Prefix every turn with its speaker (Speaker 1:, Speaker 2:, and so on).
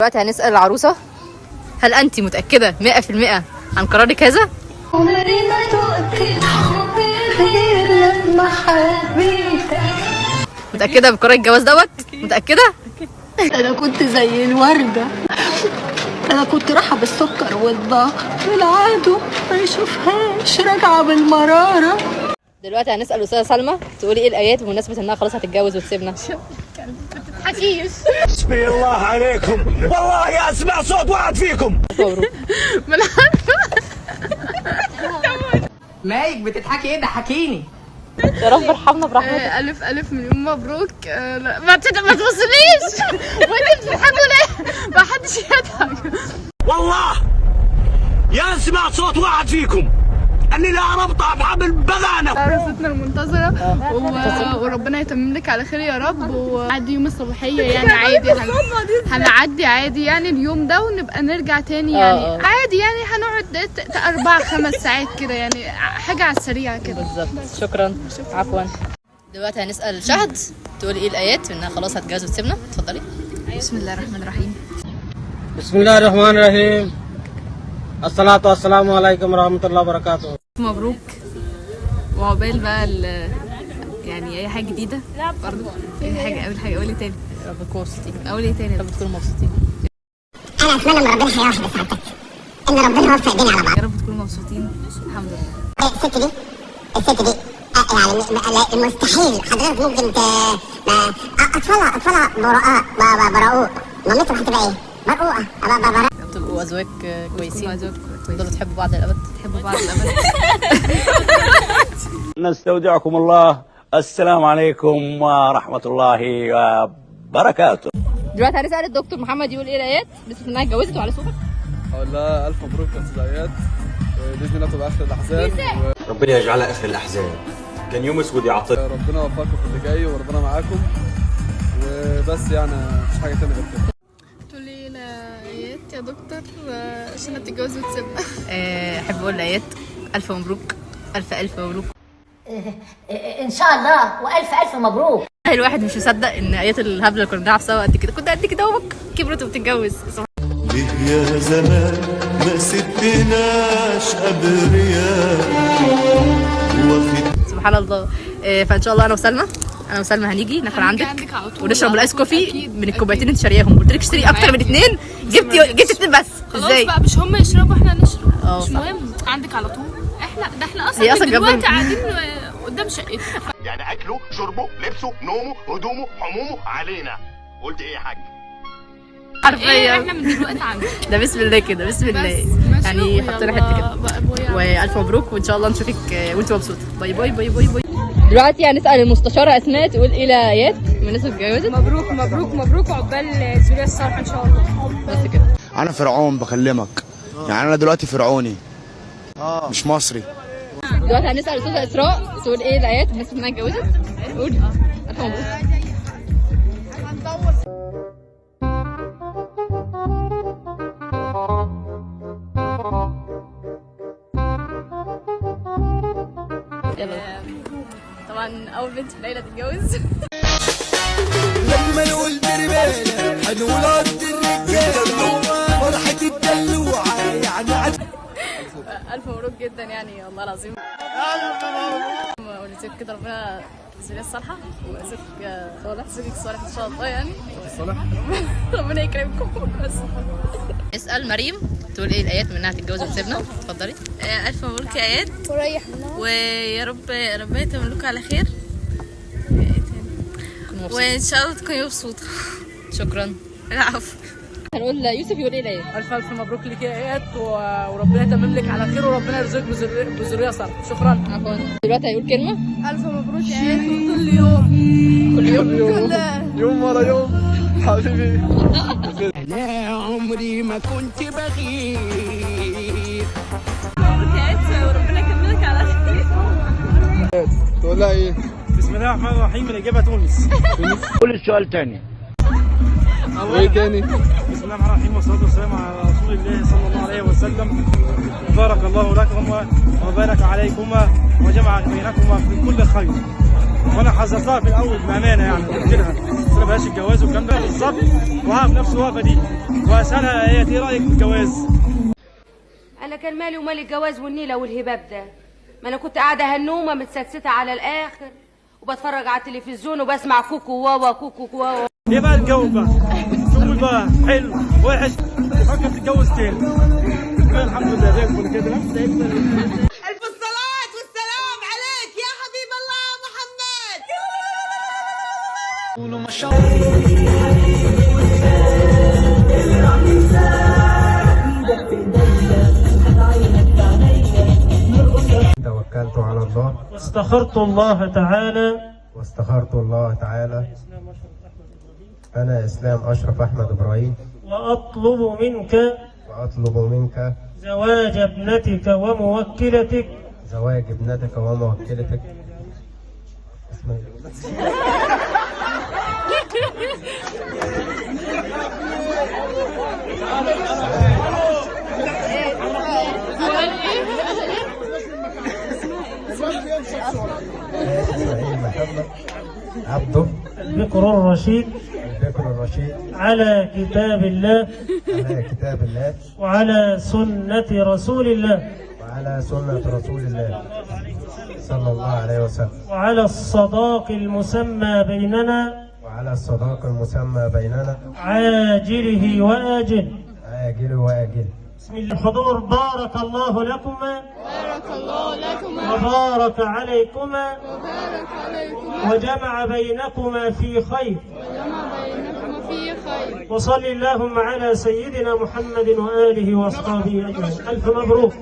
Speaker 1: دلوقتي هنسأل العروسة، هل أنت متأكدة 100% عن قرارك هذا؟ متأكدة بقرار الجواز دوت؟ متأكدة؟
Speaker 2: أنا كنت زي الوردة، أنا كنت رايحة بالسكر والضغط والعادو ما يشوفهاش راجعة بالمرارة.
Speaker 1: دلوقتي هنسأل الأستاذة سلمى تقولي إيه الآيات بمناسبة إنها خلاص هتتجوز وتسيبنا؟
Speaker 3: حشيش.
Speaker 4: بسم الله عليكم، والله اسمع صوت واحد فيكم.
Speaker 1: مبروك.
Speaker 3: ما انا عارفه.
Speaker 5: مايك بتضحكي ايه؟ ضحكيني.
Speaker 1: يا رب ارحمنا برحمتك.
Speaker 3: ألف ألف مليون مبروك. لا ما تبصليش. وانت بتضحكوا ليه؟ ما حدش يضحك.
Speaker 4: والله يا اسمع صوت واحد فيكم اني لا ربطها بحبل بغانه.
Speaker 3: عروستنا المنتظرة وربنا يتمم لك على خير يا رب. وعادي يوم الصباحية يعني عادي هنعدي عادي يعني اليوم ده ونبقى نرجع تاني يعني عادي يعني هنقعد 4-5 ساعات كده يعني حاجة على السريع كده.
Speaker 1: بالظبط. شكرا. عفوا. دلوقتي هنسأل شهد تقولي ايه الآيات انها خلاص هتجوز وتسيبنا. اتفضلي.
Speaker 3: بسم الله الرحمن الرحيم.
Speaker 6: بسم الله الرحمن الرحيم. الصلاة والسلام عليكم ورحمة الله وبركاته.
Speaker 3: مبروك وعقبال بقى يعني اي حاجه جديده برضه. اي حاجه اول حاجه قولي تاني.
Speaker 1: يا رب تكونوا مبسوطين.
Speaker 3: اول ايه تاني؟
Speaker 1: يا رب تكونوا مبسوطين.
Speaker 7: انا اتمنى ان ربنا هيوفق سعادتك، ان ربنا يوفق بينا على بعض.
Speaker 3: يا رب تكونوا مبسوطين. الحمد لله.
Speaker 7: الست دي يعني المستحيل حضرتك ممكن اطفالها براء مامتهم هتبقى ايه؟ برقوقه
Speaker 1: تبقوا ازواج كويسين.
Speaker 3: ازواج
Speaker 1: تفضلوا تحبوا بعض للابد.
Speaker 3: تحبوا بعض الابد.
Speaker 4: نستودعكم الله. السلام عليكم ورحمة الله وبركاته.
Speaker 1: دلوقتي هنسأل الدكتور محمد يقول ايه الآيات بس انها اتجوزت وعلى صوتك.
Speaker 8: اقول لها الف مبروك يا استاذ اياد، باذن الله تبقى اخر الاحزان.
Speaker 9: ربنا يجعلها اخر الاحزان. كان يوم اسود يا عطيه.
Speaker 8: ربنا يوفقكم في اللي جاي وربنا معاكم وبس يعني مفيش حاجه تانية غير كده.
Speaker 3: تقولي الايات يا دكتور عشان هتتجوز وتسيبنا.
Speaker 1: احب اقول الآيات الف مبروك. الف مبروك.
Speaker 2: إن شاء الله وألف ألف مبروك.
Speaker 1: الواحد مش مصدق ان آيات الهبله اللي كنا بنلعب سوا قد كده، كنت قد كده وهوك كبرت وبتتجوز.
Speaker 10: ليه يا زمان ما سبتناش ابرياء
Speaker 1: سبحان الله. فان شاء الله انا وسلمى هنيجي ناكل عندك ونشرب الايس كوفي من الكوبايتين اللي انت شارياهم. قلت لك اشتري اكتر من 2، جبت 2 بس.
Speaker 3: ازاي بقى؟ مش هم يشربوا احنا نشرب. مش مهم. عندك على طول. احنا اصلا دلوقتي قاعدين قدام شقتنا.
Speaker 4: يعني اكله شربه لبسه نومه هدومه حمومه علينا. قلت ايه يا حاج؟
Speaker 1: حرفيا
Speaker 3: احنا من دلوقتي عندك.
Speaker 1: ده بسم الله كده. بسم الله يعني حط لنا حته كده. والف مبروك وان شاء الله نشوفك وانت مبسوطه. باي باي باي باي باي. دلوقتي هنسال المستشاره اسماء تقول ايه الايات بمناسبه الجواز.
Speaker 3: مبروك مبروك مبروك وعقبال الذريه الصالحه ان شاء الله.
Speaker 1: بس كده.
Speaker 11: انا فرعون بكلمك، يعني انا دلوقتي فرعوني مش مصري.
Speaker 1: دلوقتي هنسال الاستاذه اسراء تقول ايه الايات بمناسبه انها اتجوزت. قولي. الف مبروك. طبعا اول بنت في ليلى تتجوز.
Speaker 10: لما نقول دربالة هنقول عد الرجالة فرحة الدلوعة يعني
Speaker 1: الف مبروك جدا يعني والله العظيم. ونسيب كده ربنا الذريه الصالحه وزوجك صالح. زوجك صالح ان شاء الله يعني.
Speaker 8: صالح.
Speaker 1: ربنا يكرمكم بس. اسال مريم تقول ايه الايات منها تتجوز وتسيبنا. اتفضلي.
Speaker 3: الف مبروك يا اياد ويا رب ربنا يتمم لكم على خير وان شاء الله تكوني مبسوطه.
Speaker 1: شكرا.
Speaker 3: العفو.
Speaker 1: هنقول يوسف يقول ايه الايات.
Speaker 6: الف مبروك لك يا اياد وربنا يتمم لك على خير وربنا يرزقك بذريه صالحه. شكرا.
Speaker 1: عفوا. دلوقتي هيقول كلمه.
Speaker 3: الف مبروك يا اياد كل يوم
Speaker 8: يوم ورا يوم حبيبي.
Speaker 10: انا عمري ما كنت بغير.
Speaker 3: مبروك يا اياد وربنا يكملك على خير.
Speaker 8: تقول لها ايه؟
Speaker 6: بسم الله الرحمن الرحيم. الاجابه تونس.
Speaker 4: قول السؤال تاني.
Speaker 8: وايه تاني؟
Speaker 6: بسم الله الرحمن الرحيم والصلاة والسلام على رسول الله صلى الله عليه وسلم. بارك الله لكما وبارك عليكما وجمع بينكما في كل خير. وانا حذرتها في الاول بامانه يعني قلت لها ما بلاش الجواز والكلام ده بالظبط، وهقف نفس الوقفه دي واسالها هي ايه رايك في الجواز؟
Speaker 12: انا كان مالي ومال الجواز والنيله والهباب ده، ما انا كنت قاعده هنومه متستته على الاخر وبتفرج على التلفزيون وبسمع كوكو واوا كوكو واوا.
Speaker 6: ايه بقى الجو بقى؟ تقول بقى حلو وحش تفكر تتجوز تاني. الحمد لله زي الفل كده.
Speaker 10: الف الصلاة والسلام عليك يا حبيب الله محمد. قولوا ما شاء
Speaker 13: توكلت على الله
Speaker 6: واستخرت الله تعالى
Speaker 13: أنا إسلام أشرف أحمد إبراهيم
Speaker 6: وأطلب منك زواج ابنتك وموكلتك
Speaker 13: اسمها إسماعيل محمد عبده
Speaker 6: البكر الرشيد على كتاب الله وعلى سنة رسول الله
Speaker 13: صلى الله عليه وسلم
Speaker 6: وعلى الصداق المسمى بيننا عاجله وآجله. بسم الله. الحضور بارك الله لكما وبارك عليكما وجمع بينكما في خير. وصل اللهم على سيدنا محمد وآله وأصحابه أجمعين. ألف مبروك.